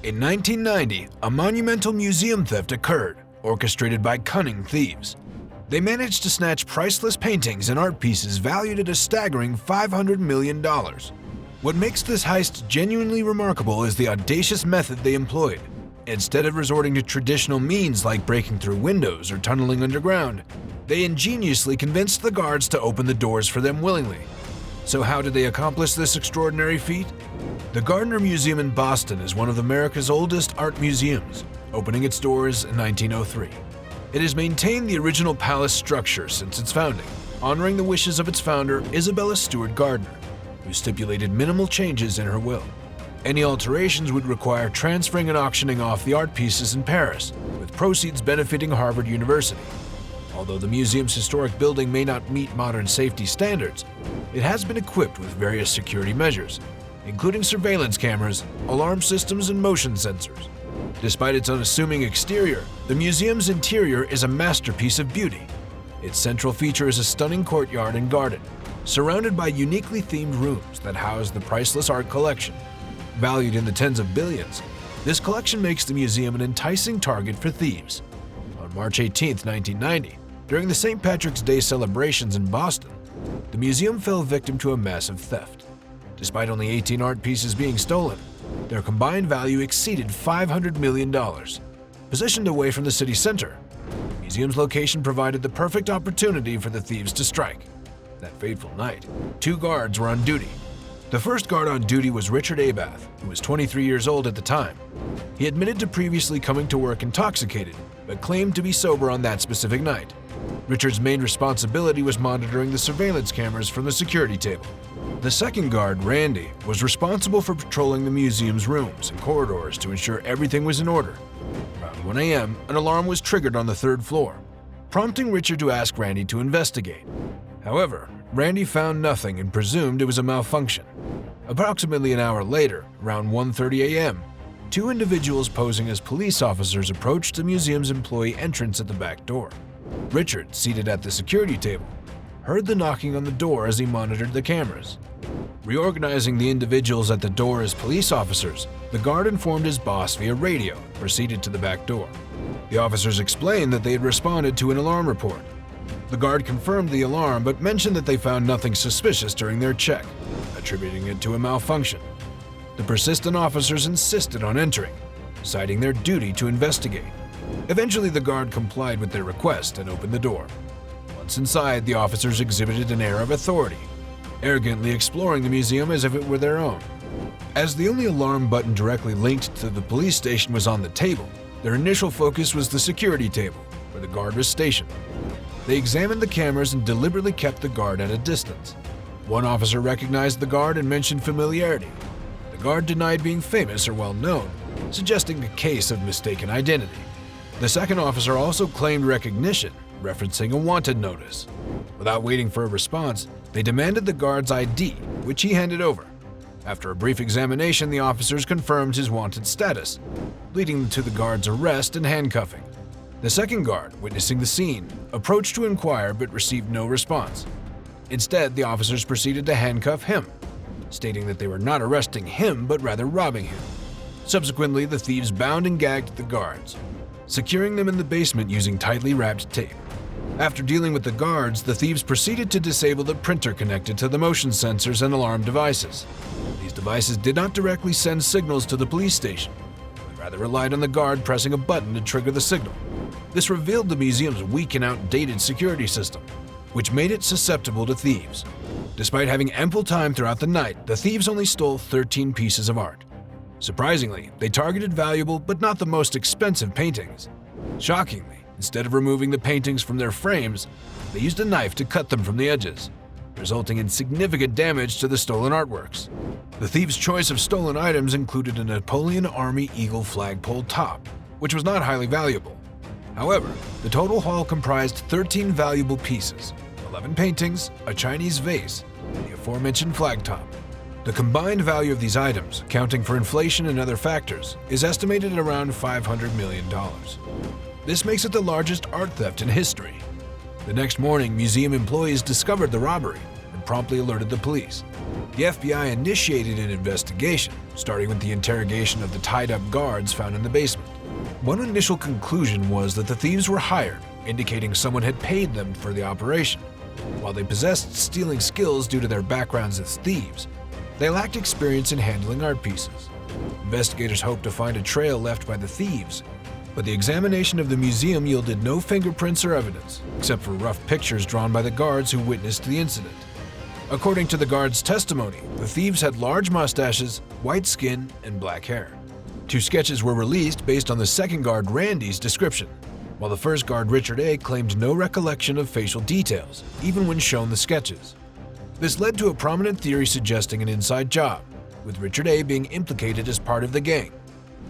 In 1990, a monumental museum theft occurred, orchestrated by cunning thieves. They managed to snatch priceless paintings and art pieces valued at a staggering $500 million. What makes this heist genuinely remarkable is the audacious method they employed. Instead of resorting to traditional means like breaking through windows or tunneling underground, they ingeniously convinced the guards to open the doors for them willingly. So how did they accomplish this extraordinary feat? The Gardner Museum in Boston is one of America's oldest art museums, opening its doors in 1903. It has maintained the original palace structure since its founding, honoring the wishes of its founder, Isabella Stewart Gardner, who stipulated minimal changes in her will. Any alterations would require transferring and auctioning off the art pieces in Paris, with proceeds benefiting Harvard University. Although the museum's historic building may not meet modern safety standards, it has been equipped with various security measures, including surveillance cameras, alarm systems, and motion sensors. Despite its unassuming exterior, the museum's interior is a masterpiece of beauty. Its central feature is a stunning courtyard and garden, surrounded by uniquely themed rooms that house the priceless art collection. Valued in the tens of billions, this collection makes the museum an enticing target for thieves. On March 18, 1990, during the St. Patrick's Day celebrations in Boston, the museum fell victim to a massive theft. Despite only 18 art pieces being stolen, their combined value exceeded $500 million. Positioned away from the city center, the museum's location provided the perfect opportunity for the thieves to strike. That fateful night, 2 guards were on duty. The first guard on duty was Richard Abath, who was 23 years old at the time. He admitted to previously coming to work intoxicated, but claimed to be sober on that specific night. Richard's main responsibility was monitoring the surveillance cameras from the security table. The second guard, Randy, was responsible for patrolling the museum's rooms and corridors to ensure everything was in order. Around 1 a.m., an alarm was triggered on the 3rd floor, prompting Richard to ask Randy to investigate. However, Randy found nothing and presumed it was a malfunction. Approximately an hour later, around 1:30 a.m., 2 individuals posing as police officers approached the museum's employee entrance at the back door. Richard, seated at the security table, heard the knocking on the door as he monitored the cameras. Reorganizing the individuals at the door as police officers, the guard informed his boss via radio and proceeded to the back door. The officers explained that they had responded to an alarm report. The guard confirmed the alarm but mentioned that they found nothing suspicious during their check, attributing it to a malfunction. The persistent officers insisted on entering, citing their duty to investigate. Eventually, the guard complied with their request and opened the door. Once inside, the officers exhibited an air of authority, arrogantly exploring the museum as if it were their own. As the only alarm button directly linked to the police station was on the table, their initial focus was the security table, where the guard was stationed. They examined the cameras and deliberately kept the guard at a distance. One officer recognized the guard and mentioned familiarity. The guard denied being famous or well-known, suggesting a case of mistaken identity. The second officer also claimed recognition, referencing a wanted notice. Without waiting for a response, they demanded the guard's ID, which he handed over. After a brief examination, the officers confirmed his wanted status, leading to the guard's arrest and handcuffing. The second guard, witnessing the scene, approached to inquire but received no response. Instead, the officers proceeded to handcuff him, stating that they were not arresting him but rather robbing him. Subsequently, the thieves bound and gagged the guards, securing them in the basement using tightly wrapped tape. After dealing with the guards, the thieves proceeded to disable the printer connected to the motion sensors and alarm devices. These devices did not directly send signals to the police station, but rather relied on the guard pressing a button to trigger the signal. This revealed the museum's weak and outdated security system, which made it susceptible to thieves. Despite having ample time throughout the night, the thieves only stole 13 pieces of art. Surprisingly, they targeted valuable but not the most expensive paintings. Shockingly, instead of removing the paintings from their frames, they used a knife to cut them from the edges, resulting in significant damage to the stolen artworks. The thieves' choice of stolen items included a Napoleon Army Eagle flagpole top, which was not highly valuable. However, the total haul comprised 13 valuable pieces, 11 paintings, a Chinese vase, and the aforementioned flag top. The combined value of these items, accounting for inflation and other factors, is estimated at around $500 million. This makes it the largest art theft in history. The next morning, museum employees discovered the robbery and promptly alerted the police. The FBI initiated an investigation, starting with the interrogation of the tied-up guards found in the basement. One initial conclusion was that the thieves were hired, indicating someone had paid them for the operation. While they possessed stealing skills due to their backgrounds as thieves, they lacked experience in handling art pieces. Investigators hoped to find a trail left by the thieves, but the examination of the museum yielded no fingerprints or evidence, except for rough pictures drawn by the guards who witnessed the incident. According to the guards' testimony, the thieves had large mustaches, white skin, and black hair. 2 sketches were released based on the second guard Randy's description, while the first guard Richard A. claimed no recollection of facial details, even when shown the sketches. This led to a prominent theory suggesting an inside job, with Richard A. being implicated as part of the gang.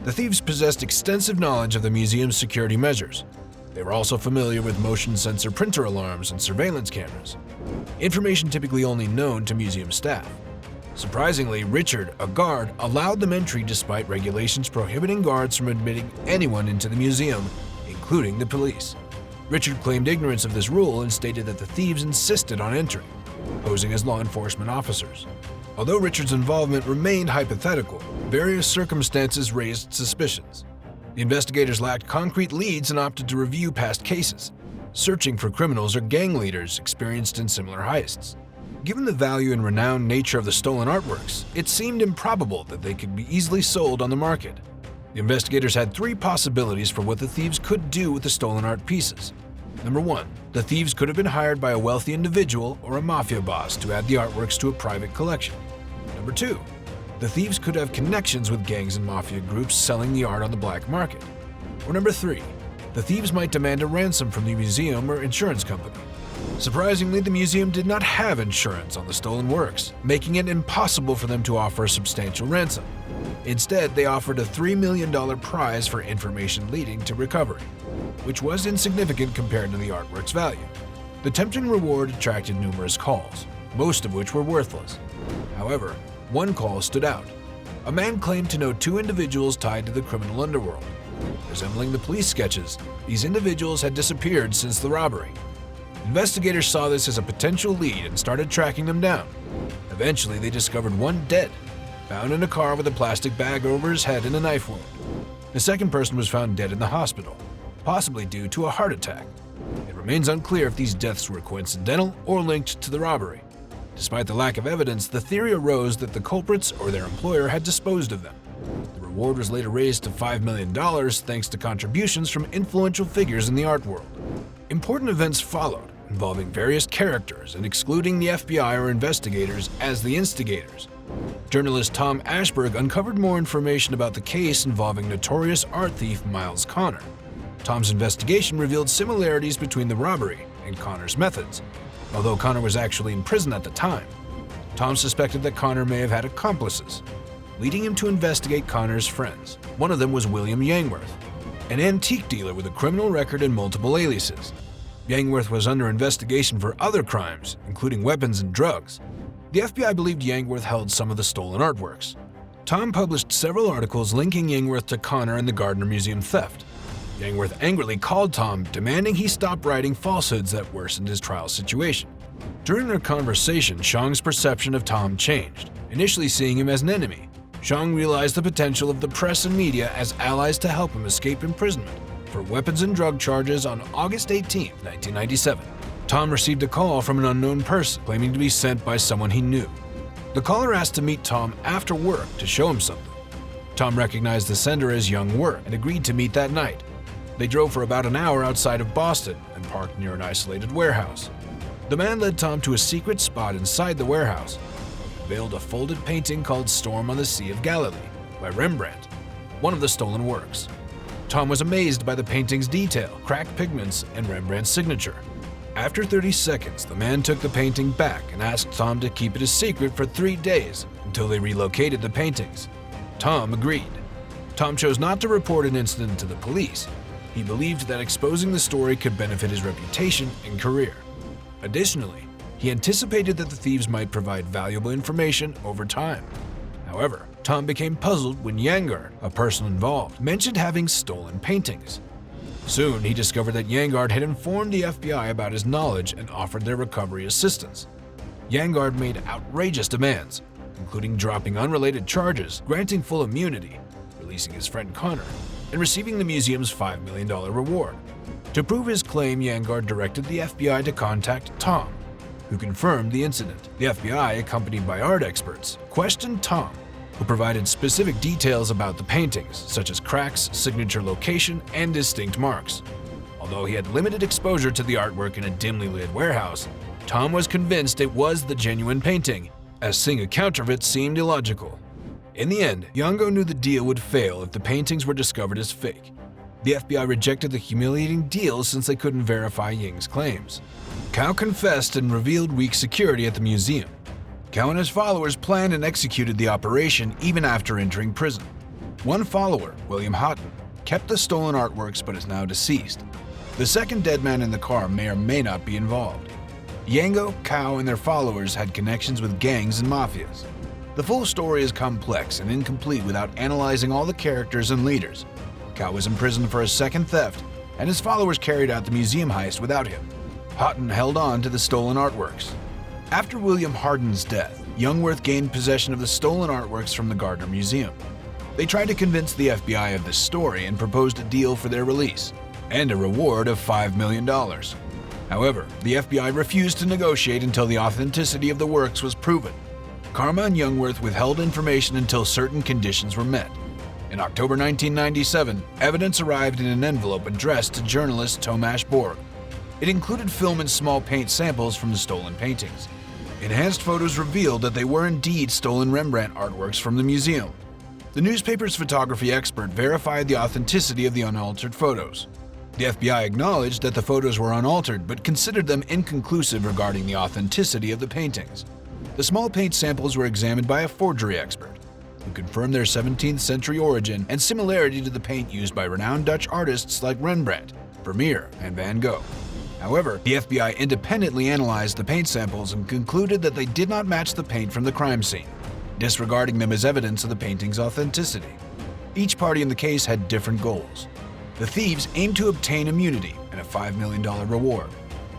The thieves possessed extensive knowledge of the museum's security measures. They were also familiar with motion sensor printer alarms and surveillance cameras, information typically only known to museum staff. Surprisingly, Richard, a guard, allowed them entry despite regulations prohibiting guards from admitting anyone into the museum, including the police. Richard claimed ignorance of this rule and stated that the thieves insisted on entering, posing as law enforcement officers. Although Richard's involvement remained hypothetical, various circumstances raised suspicions. The investigators lacked concrete leads and opted to review past cases, searching for criminals or gang leaders experienced in similar heists. Given the value and renowned nature of the stolen artworks, it seemed improbable that they could be easily sold on the market. The investigators had 3 possibilities for what the thieves could do with the stolen art pieces. Number 1, the thieves could have been hired by a wealthy individual or a mafia boss to add the artworks to a private collection. Number 2, the thieves could have connections with gangs and mafia groups selling the art on the black market. Or number 3, the thieves might demand a ransom from the museum or insurance company. Surprisingly, the museum did not have insurance on the stolen works, making it impossible for them to offer a substantial ransom. Instead, they offered a $3 million prize for information leading to recovery, which was insignificant compared to the artwork's value. The tempting reward attracted numerous calls, most of which were worthless. However, one call stood out. A man claimed to know 2 individuals tied to the criminal underworld. Resembling the police sketches, these individuals had disappeared since the robbery. Investigators saw this as a potential lead and started tracking them down. Eventually, they discovered one dead, found in a car with a plastic bag over his head and a knife wound. The second person was found dead in the hospital, possibly due to a heart attack. It remains unclear if these deaths were coincidental or linked to the robbery. Despite the lack of evidence, the theory arose that the culprits or their employer had disposed of them. The reward was later raised to $5 million thanks to contributions from influential figures in the art world. Important events followed, involving various characters and excluding the FBI or investigators as the instigators. Journalist Tom Ashberg uncovered more information about the case involving notorious art thief Miles Connor. Tom's investigation revealed similarities between the robbery and Connor's methods. Although Connor was actually in prison at the time, Tom suspected that Connor may have had accomplices, leading him to investigate Connor's friends. One of them was William Yangworth, an antique dealer with a criminal record and multiple aliases. Yangworth was under investigation for other crimes, including weapons and drugs. The FBI believed Yangworth held some of the stolen artworks. Tom published several articles linking Yangworth to Connor and the Gardner Museum theft. Yangworth angrily called Tom, demanding he stop writing falsehoods that worsened his trial situation. During their conversation, Xiang's perception of Tom changed, initially seeing him as an enemy. Xiang realized the potential of the press and media as allies to help him escape imprisonment for weapons and drug charges on August 18, 1997. Tom received a call from an unknown person claiming to be sent by someone he knew. The caller asked to meet Tom after work to show him something. Tom recognized the sender as Young Work and agreed to meet that night. They drove for about an hour outside of Boston and parked near an isolated warehouse. The man led Tom to a secret spot inside the warehouse. He unveiled a folded painting called Storm on the Sea of Galilee by Rembrandt, one of the stolen works. Tom was amazed by the painting's detail, cracked pigments, and Rembrandt's signature. After 30 seconds, the man took the painting back and asked Tom to keep it a secret for 3 days until they relocated the paintings. Tom agreed. Tom chose not to report an incident to the police. He believed that exposing the story could benefit his reputation and career. Additionally, he anticipated that the thieves might provide valuable information over time. However, Tom became puzzled when Yangard, a person involved, mentioned having stolen paintings. Soon, he discovered that Yangard had informed the FBI about his knowledge and offered their recovery assistance. Yangard made outrageous demands, including dropping unrelated charges, granting full immunity, releasing his friend Connor, and receiving the museum's $5 million reward. To prove his claim, Yangard directed the FBI to contact Tom, who confirmed the incident. The FBI, accompanied by art experts, questioned Tom, who provided specific details about the paintings, such as cracks, signature location, and distinct marks. Although he had limited exposure to the artwork in a dimly lit warehouse, Tom was convinced it was the genuine painting, as seeing a counterfeit seemed illogical. In the end, Yango knew the deal would fail if the paintings were discovered as fake. The FBI rejected the humiliating deal since they couldn't verify Ying's claims. Cao confessed and revealed weak security at the museum. Cao and his followers planned and executed the operation even after entering prison. One follower, William Houghton, kept the stolen artworks but is now deceased. The second dead man in the car may or may not be involved. Yango, Cao, and their followers had connections with gangs and mafias. The full story is complex and incomplete without analyzing all the characters and leaders. Cao was imprisoned for a second theft, and his followers carried out the museum heist without him. Houghton held on to the stolen artworks. After William Hardin's death, Youngworth gained possession of the stolen artworks from the Gardner Museum. They tried to convince the FBI of this story and proposed a deal for their release, and a reward of $5 million. However, the FBI refused to negotiate until the authenticity of the works was proven. Karma and Youngworth withheld information until certain conditions were met. In October 1997, evidence arrived in an envelope addressed to journalist Tomasz Borg. It included film and small paint samples from the stolen paintings. Enhanced photos revealed that they were indeed stolen Rembrandt artworks from the museum. The newspaper's photography expert verified the authenticity of the unaltered photos. The FBI acknowledged that the photos were unaltered but considered them inconclusive regarding the authenticity of the paintings. The small paint samples were examined by a forgery expert, who confirmed their 17th century origin and similarity to the paint used by renowned Dutch artists like Rembrandt, Vermeer, and Van Gogh. However, the FBI independently analyzed the paint samples and concluded that they did not match the paint from the crime scene, disregarding them as evidence of the painting's authenticity. Each party in the case had different goals. The thieves aimed to obtain immunity and a $5 million reward.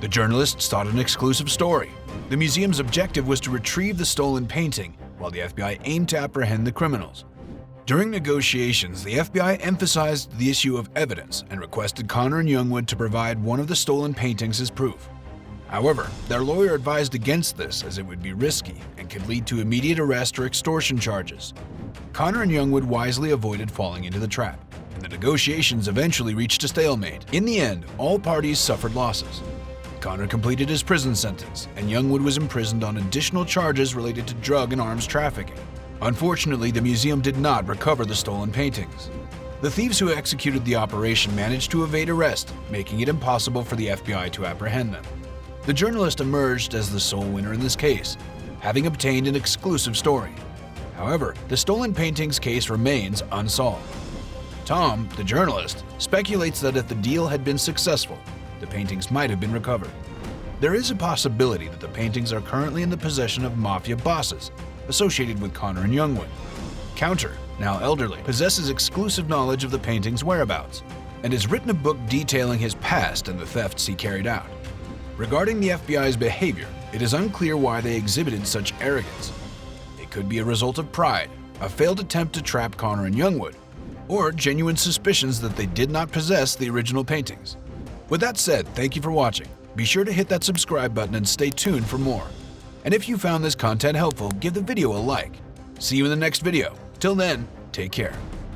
The journalists sought an exclusive story. The museum's objective was to retrieve the stolen painting, while the FBI aimed to apprehend the criminals. During negotiations, the FBI emphasized the issue of evidence and requested Connor and Youngwood to provide one of the stolen paintings as proof. However, their lawyer advised against this as it would be risky and could lead to immediate arrest or extortion charges. Connor and Youngwood wisely avoided falling into the trap, and the negotiations eventually reached a stalemate. In the end, all parties suffered losses. Connor completed his prison sentence, and Youngwood was imprisoned on additional charges related to drug and arms trafficking. Unfortunately, the museum did not recover the stolen paintings. The thieves who executed the operation managed to evade arrest, making it impossible for the FBI to apprehend them. The journalist emerged as the sole winner in this case, having obtained an exclusive story. However, the stolen paintings case remains unsolved. Tom, the journalist, speculates that if the deal had been successful, the paintings might have been recovered. There is a possibility that the paintings are currently in the possession of mafia bosses associated with Connor and Youngwood. Counter, now elderly, possesses exclusive knowledge of the painting's whereabouts and has written a book detailing his past and the thefts he carried out. Regarding the FBI's behavior, it is unclear why they exhibited such arrogance. It could be a result of pride, a failed attempt to trap Connor and Youngwood, or genuine suspicions that they did not possess the original paintings. With that said, thank you for watching. Be sure to hit that subscribe button and stay tuned for more. And if you found this content helpful, give the video a like. See you in the next video. Till then, take care.